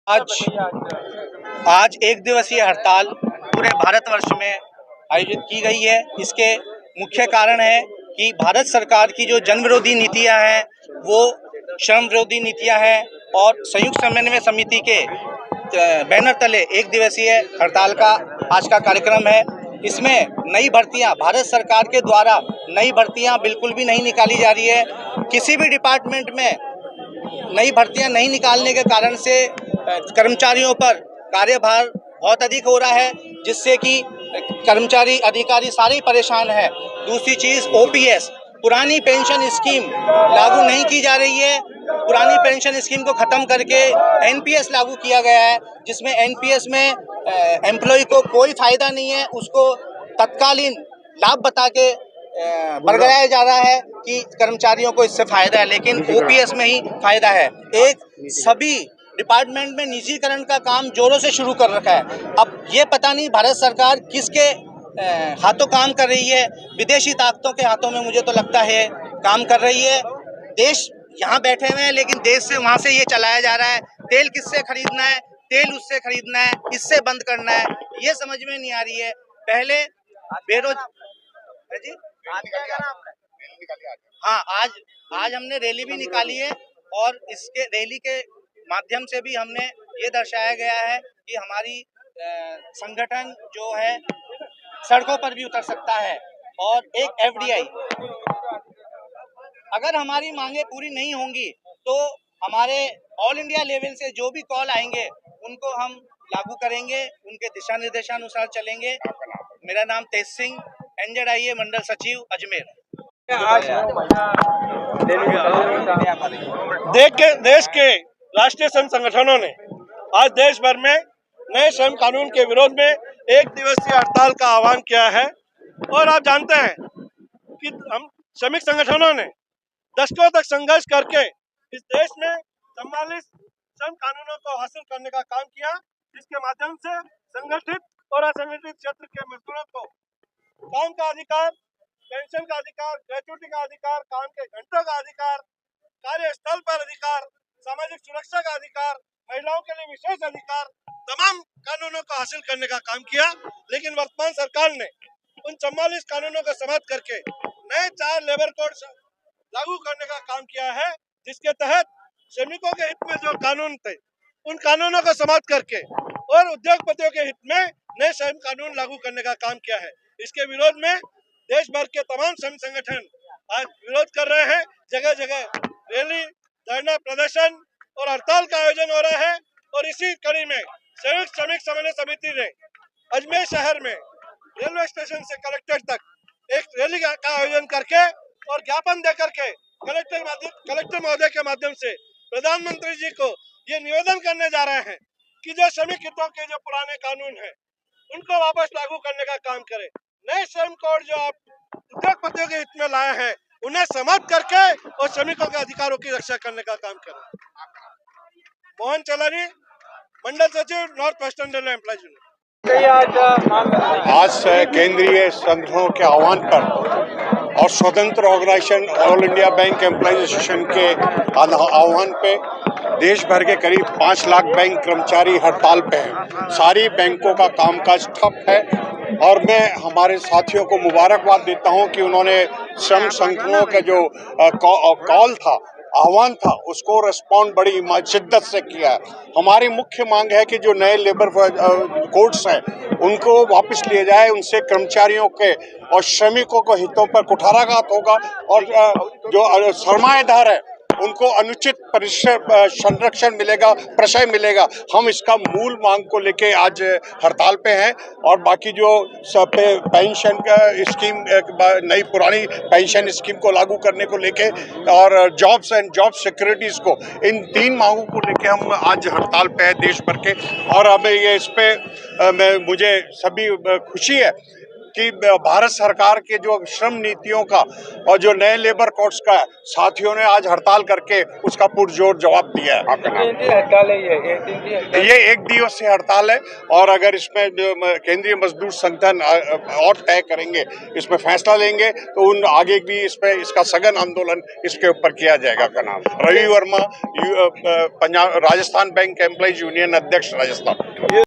आज आज एक दिवसीय हड़ताल पूरे भारतवर्ष में आयोजित की गई है। इसके मुख्य कारण है कि भारत सरकार की जो जन विरोधी नीतियां हैं वो श्रम विरोधी नीतियां हैं और संयुक्त समन्वय समिति के बैनर तले एक दिवसीय हड़ताल का आज का कार्यक्रम है। इसमें नई भर्तियां भारत सरकार के द्वारा नई भर्तियां बिल्कुल भी नहीं निकाली जा रही है। किसी भी डिपार्टमेंट में नई भर्तियां नहीं निकालने के कारण से कर्मचारियों पर कार्यभार बहुत अधिक हो रहा है, जिससे कि कर्मचारी अधिकारी सारे परेशान हैं। दूसरी चीज़ ओपीएस पुरानी पेंशन स्कीम लागू नहीं की जा रही है। पुरानी पेंशन स्कीम को ख़त्म करके एनपीएस लागू किया गया है, जिसमें एनपीएस में एम्प्लॉय को कोई फ़ायदा नहीं है। उसको तत्कालीन लाभ बता के बरगलाया जा रहा है कि कर्मचारियों को इससे फायदा है, लेकिन ओपीएस में ही फायदा है। एक सभी डिपार्टमेंट में निजीकरण का काम जोरों से शुरू कर रखा है। अब ये पता नहीं भारत सरकार किसके हाथों काम कर रही है। विदेशी ताकतों के हाथों में मुझे तो लगता है काम कर रही है। देश यहाँ बैठे हुए हैं, लेकिन देश से वहाँ से ये चलाया जा रहा है। तेल किससे खरीदना है, तेल उससे खरीदना है, इससे बंद करना है, ये समझ में नहीं आ रही है। पहले जी हाँ, आज हमने रैली भी निकाली है और इसके रैली के माध्यम से भी हमने ये दर्शाया गया है कि हमारी संगठन जो है सड़कों पर भी उतर सकता है। और एक एफडीआई, अगर हमारी मांगे पूरी नहीं होंगी तो हमारे ऑल इंडिया लेवल से जो भी कॉल आएंगे उनको हम लागू करेंगे, उनके दिशा निर्देशानुसार चलेंगे। मेरा नाम तेज सिंह, NZIA मंडल सचिव अजमेर। देश के राष्ट्रीय श्रम संगठनों ने आज देश भर में नए श्रम कानून के विरोध में एक दिवसीय हड़ताल का आह्वान किया है। और आप जानते हैं कि हम श्रमिक संगठनों ने दशकों तक संघर्ष करके इस देश में 44 श्रम कानूनों को हासिल करने का काम किया, जिसके माध्यम से संगठित और असंगठित क्षेत्र के मजदूरों को काम का अधिकार, पेंशन का अधिकार, ग्रेच्युटी का अधिकार, काम के घंटों का अधिकार, कार्यस्थल पर अधिकार, सामाजिक सुरक्षा का अधिकार, महिलाओं के लिए विशेष अधिकार, तमाम कानूनों को हासिल करने का काम किया। लेकिन वर्तमान सरकार ने उन 44 कानूनों को समाप्त करके नए 4 लेबर कोड लागू करने का काम किया है, जिसके तहत श्रमिकों के हित में जो कानून थे उन कानूनों को समाप्त करके और उद्योगपतियों के हित में नए श्रम कानून लागू करने का काम किया है। इसके विरोध में देश भर के तमाम श्रम संगठन आज विरोध कर रहे हैं। जगह जगह रैली, धरना प्रदर्शन और हड़ताल का आयोजन हो रहा है। और इसी कड़ी में संयुक्त श्रमिक समन्वय समिति ने अजमेर शहर में रेलवे स्टेशन से कलेक्ट्रेट तक एक रैली का आयोजन करके और ज्ञापन दे करके कलेक्टर महोदय के माध्यम से प्रधानमंत्री जी को ये निवेदन करने जा रहे हैं कि जो श्रमिक हितों के जो पुराने कानून हैं उनको वापस लागू करने का काम करें। नए श्रम कोड जो आप उद्योगपतियों के हित में लाए हैं उन्हें समाप्त करके और श्रमिकों के अधिकारों की रक्षा करने का काम करें। मोहन चलानी, मंडल सचिव, north western railway employees union. आज केंद्रीय संगठनों के आह्वान पर और स्वतंत्र organization all India bank employees association के आह्वान पे देश भर के करीब 5 लाख बैंक कर्मचारी हड़ताल पे हैं। सारी बैंकों का कामकाज ठप है और मैं हमारे साथियों को मुबारकबाद देता हूं कि उन्होंने श्रम संगठनों का जो कॉल था, आह्वान था, उसको रिस्पॉन्ड बड़ी शिद्दत से किया है। हमारी मुख्य मांग है कि जो नए लेबर कोड्स हैं उनको वापस लिए जाए, उनसे कर्मचारियों के और श्रमिकों के हितों पर कुठाराघात होगा और जो सरमाएदार है उनको अनुचित संरक्षण मिलेगा, प्रशय मिलेगा। हम इसका मूल मांग को लेके आज हड़ताल पे हैं। और बाकी जो पेंशन का स्कीम, नई पुरानी पेंशन स्कीम को लागू करने को लेके और जॉब्स एंड जॉब सिक्योरिटीज को, इन 3 मांगों को लेके हम आज हड़ताल पे हैं देश भर के। और हमें ये इस पे मुझे सभी खुशी है कि भारत सरकार के जो श्रम नीतियों का और जो नए लेबर कोड्स का साथियों ने आज हड़ताल करके उसका पुरजोर जवाब दिया है। आपका नाम? हड़ताल है ये एक दिवसीय हड़ताल है और अगर इसमें केंद्रीय मजदूर संगठन और तय करेंगे, इसमें फैसला लेंगे तो उन आगे भी इसका सघन आंदोलन इसके ऊपर किया जाएगा। का नाम Ravi Verma, Punjab Rajasthan bank employees union अध्यक्ष राजस्थान।